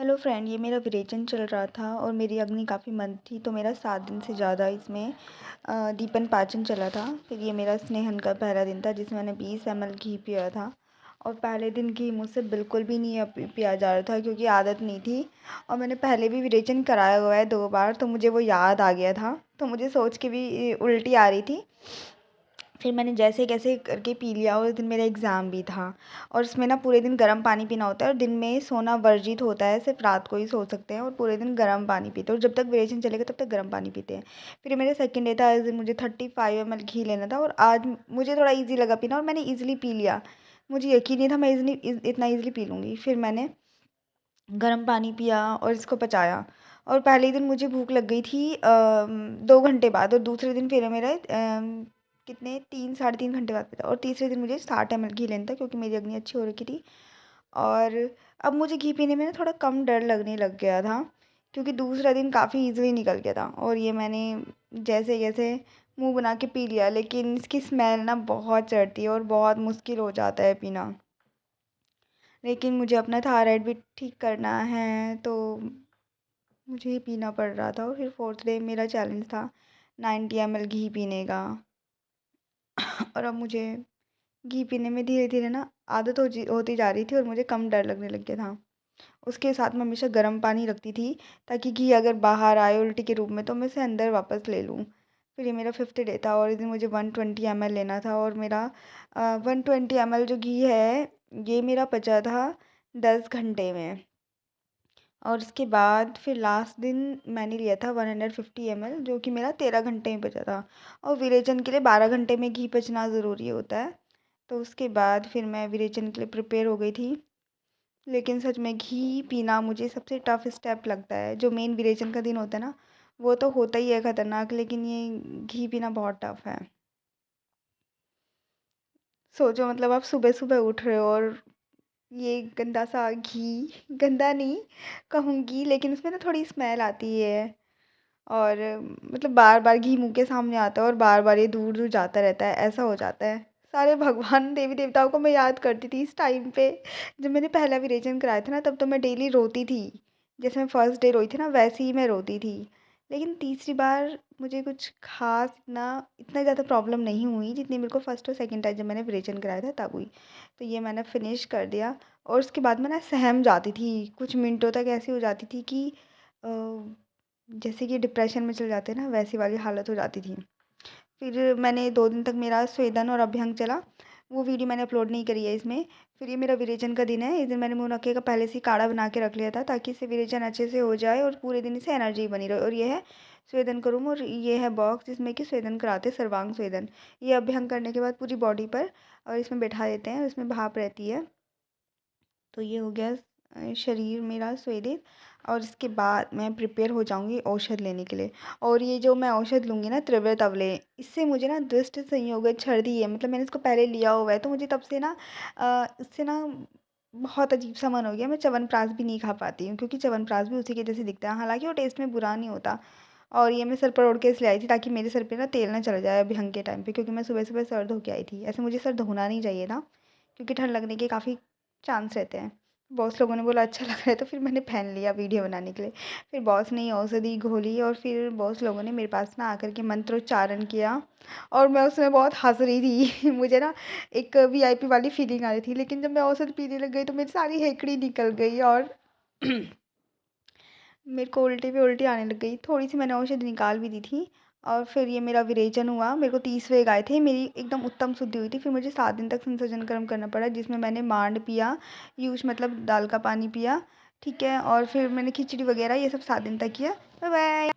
Hello friend, ये मेरा विरेचन चल रहा था और मेरी अग्नि काफ़ी मंद थी, तो मेरा 7 दिन से ज़्यादा इसमें दीपन पाचन चला था। फिर ये मेरा स्नेहन का पहला दिन था जिसमें मैंने 20 ml घी पिया था। और पहले दिन घी मुझसे बिल्कुल भी नहीं पिया जा रहा था क्योंकि आदत नहीं थी। और मैंने पहले भी विरेचन कराया हुआ है 2 बार, तो मुझे वो याद आ गया था, तो मुझे सोच के भी उल्टी आ रही थी। फिर मैंने जैसे कैसे करके पी लिया और उस दिन मेरा एग्ज़ाम भी था। और उसमें ना पूरे दिन गर्म पानी पीना होता है और दिन में सोना वर्जित होता है, सिर्फ रात को ही सो सकते हैं और पूरे दिन गर्म पानी पीते हैं और जब तक विरेचन चलेगा तब तक गर्म पानी पीते हैं। फिर मेरा सेकंड डे था, इस दिन मुझे 35 ml घी लेना था और आज मुझे थोड़ा ईज़ी लगा पीना और मैंने ईज़िली पी लिया। मुझे यकीन नहीं था मैं इतना ईज़िली पी लूँगी। फिर मैंने गर्म पानी पिया और इसको पचाया। और पहले दिन मुझे भूख लग गई थी 2 घंटे बाद, और दूसरे दिन फिर मेरा कितने 3 साढ़े 3 घंटे बाद पिया, और तीसरे दिन मुझे 60 ml घी लेना था क्योंकि मेरी अग्नि अच्छी हो रखी थी। और अब मुझे घी पीने में ना थोड़ा कम डर लगने लग गया था क्योंकि दूसरा दिन काफ़ी ईज़िली निकल गया था और ये मैंने जैसे-जैसे मुँह बना के पी लिया, लेकिन इसकी स्मेल ना बहुत चढ़ती है और बहुत मुश्किल हो जाता है पीना। लेकिन मुझे अपना थायराइड भी ठीक करना है, तो मुझे ये पीना पड़ रहा था। और फिर 4th डे मेरा चैलेंज था 90 ml घी पीने का। और अब मुझे घी पीने में धीरे-धीरे ना आदत होती जा रही थी और मुझे कम डर लगने लग गया था। उसके साथ मैं हमेशा गर्म पानी रखती थी ताकि घी अगर बाहर आए उल्टी के रूप में तो मैं इसे अंदर वापस ले लूँ। फिर ये मेरा 5th डे था और इस दिन मुझे 120 ml लेना था और मेरा 120 ml जो घी है, ये मेरा पचा था 10 घंटे में। और उसके बाद फिर लास्ट दिन मैंने लिया था 150 ml, जो कि मेरा 13 घंटे में पचा था। और विरेचन के लिए 12 घंटे में घी पचना ज़रूरी होता है। तो उसके बाद फिर मैं विरेचन के लिए प्रिपेयर हो गई थी। लेकिन सच में घी पीना मुझे सबसे टफ़ स्टेप लगता है। जो मेन विरेचन का दिन होता है ना, वो तो होता ही है ख़तरनाक, लेकिन ये घी पीना बहुत टफ़ है। सोचो मतलब आप सुबह-सुबह उठ रहे हो और ये गंदा सा घी, गंदा नहीं कहूँगी लेकिन उसमें ना थोड़ी स्मेल आती है। और मतलब बार-बार घी मुँह के सामने आता है और बार-बार ये दूर-दूर जाता रहता है, ऐसा हो जाता है। सारे भगवान, देवी-देवताओं को मैं याद करती थी इस टाइम पे। जब मैंने पहला विरेचन कराया था ना, तब तो मैं डेली रोती थी। जैसे मैं फर्स्ट डे रोई थी ना, वैसे ही मैं रोती थी। लेकिन तीसरी बार मुझे कुछ ख़ास इतना ज़्यादा प्रॉब्लम नहीं हुई जितनी मेरे को फर्स्ट और सेकंड टाइम जब मैंने विरेचन कराया था तब हुई। तो ये मैंने फिनिश कर दिया और उसके बाद मैं ना सहम जाती थी। कुछ मिनटों तक ऐसी हो जाती थी कि अ जैसे कि डिप्रेशन में चले जाते हैं ना, वैसी वाली हालत हो जाती थी। फिर मैंने 2 दिन तक मेरा स्वेदन और अभ्यंग चला। वो वीडियो मैंने अपलोड नहीं करी है इसमें। फिर ये मेरा विरेचन का दिन है। इस दिन मैंने मुनक्के का पहले से ही काढ़ा बना के रख लिया था ताकि इससे विरेचन अच्छे से हो जाए और पूरे दिन इससे एनर्जी बनी रहे। और ये है स्वेदन का रूम और ये है बॉक्स जिसमें कि स्वेदन कराते हैं, सर्वांग स्वेदन। ये अभ्यंग करने के बाद पूरी बॉडी पर और इसमें बैठा देते हैं, इसमें भाप रहती है। तो ये हो गया शरीर मेरा स्वेदित। और इसके बाद मैं प्रिपेयर हो जाऊँगी औषध लेने के लिए। और ये जो मैं औषध लूँगी ना, त्रिवृत अवले, इससे मुझे ना दृष्ट संयोग छर्दी है, मतलब मैंने इसको पहले लिया हुआ है, तो मुझे तब से ना इससे ना बहुत अजीब-सा मन हो गया। मैं च्यवनप्राश भी नहीं खा पाती हूँ क्योंकि च्यवनप्राश भी उसी के जैसे दिखता है, हालाँकि वो टेस्ट में बुरा नहीं होता। और ये मैं सर पर ओढ़ के इसलिए आई थी ताकि मेरे सर पे ना तेल ना चला जाए अभ्यंग के टाइम पे, क्योंकि मैं सुबह-सुबह सर धो के आई थी। ऐसे मुझे सर धोना नहीं चाहिए था क्योंकि ठंड लगने के काफ़ी चांस रहते हैं। बॉस लोगों ने बोला अच्छा लग रहा है, तो फिर मैंने पहन लिया वीडियो बनाने के लिए। फिर बॉस ने ये औषधि घोली और फिर बॉस लोगों ने मेरे पास ना आकर के मंत्रोच्चारण किया और मैं उसमें बहुत हँस रही थी। मुझे ना एक वीआईपी वाली फीलिंग आ रही थी, लेकिन जब मैं औषधि पीने लग गई तो मेरी सारी हेकड़ी निकल गई और मेरे को उल्टी पे उल्टी आने लग गई। थोड़ी-सी मैंने औषधि निकाल भी दी थी और फिर ये मेरा विरेचन हुआ। मेरे को 30 वेग आए थे। मेरी एकदम उत्तम शुद्धि हुई थी। फिर मुझे 7 दिन तक संसर्जन कर्म करना पड़ा जिसमें मैंने मांड पिया, यूष मतलब दाल का पानी पिया, ठीक है? और फिर मैंने खिचड़ी वगैरह ये सब 7 दिन तक किया। Bye bye.